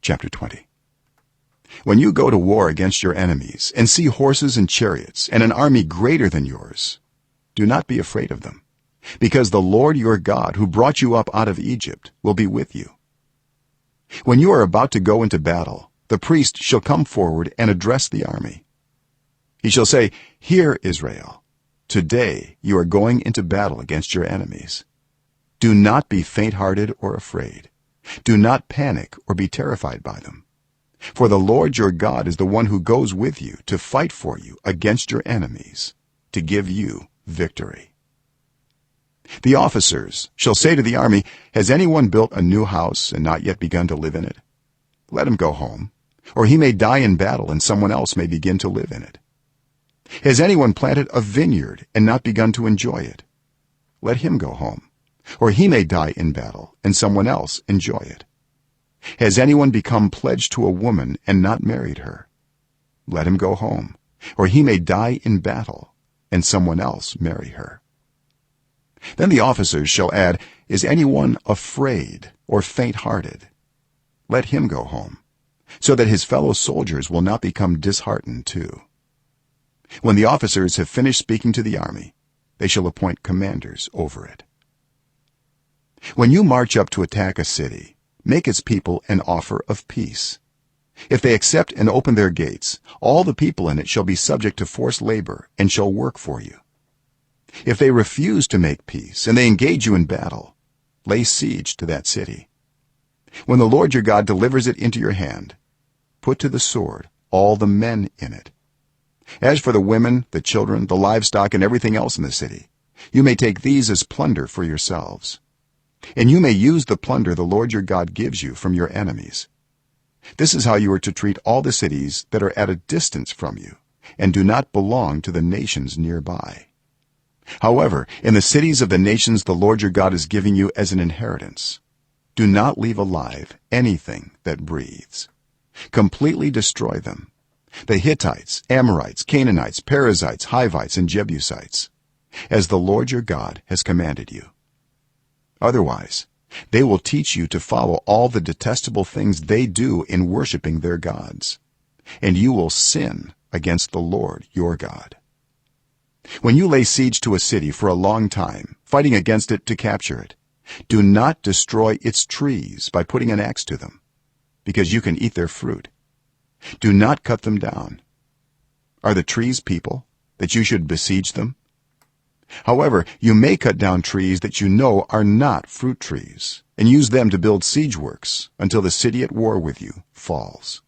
chapter 20. When you go to war against your enemies and see horses and chariots and an army greater than yours, do not be afraid of them, because the Lord your God, who brought you up out of Egypt, will be with you. When you are about to go into battle, the priest shall come forward and address the army. He shall say, "Hear, Israel, today you are going into battle against your enemies. Do not be faint-hearted or afraid. Do not panic or be terrified by them. For the Lord your God is the one who goes with you to fight for you against your enemies, to give you victory." The officers shall say to the army, "Has anyone built a new house and not yet begun to live in it? Let him go home, or he may die in battle and someone else may begin to live in it. Has anyone planted a vineyard and not begun to enjoy it? Let him go home, or he may die in battle and someone else enjoy it. Has anyone become pledged to a woman and not married her? Let him go home, or he may die in battle and someone else marry her." Then the officers shall add, "Is anyone afraid or faint-hearted? Let him go home, so that his fellow soldiers will not become disheartened too." When the officers have finished speaking to the army, they shall appoint commanders over it. When you march up to attack a city, make its people an offer of peace. If they accept and open their gates, all the people in it shall be subject to forced labor and shall work for you. If they refuse to make peace and they engage you in battle, lay siege to that city. When the Lord your God delivers it into your hand, put to the sword all the men in it. As for the women, the children, the livestock, and everything else in the city, you may take these as plunder for yourselves, and you may use the plunder the Lord your God gives you from your enemies. This is how you are to treat all the cities that are at a distance from you and do not belong to the nations nearby. However, in the cities of the nations the Lord your God is giving you as an inheritance, do not leave alive anything that breathes. Completely destroy them: the Hittites, Amorites, Canaanites, Perizzites, Hivites, and Jebusites, as the Lord your God has commanded you. Otherwise, they will teach you to follow all the detestable things they do in worshiping their gods, and you will sin against the Lord your God. When you lay siege to a city for a long time, fighting against it to capture it, do not destroy its trees by putting an axe to them, because you can eat their fruit. Do not cut them down. Are the trees people, that you should besiege them? However, you may cut down trees that you know are not fruit trees and use them to build siege works until the city at war with you falls.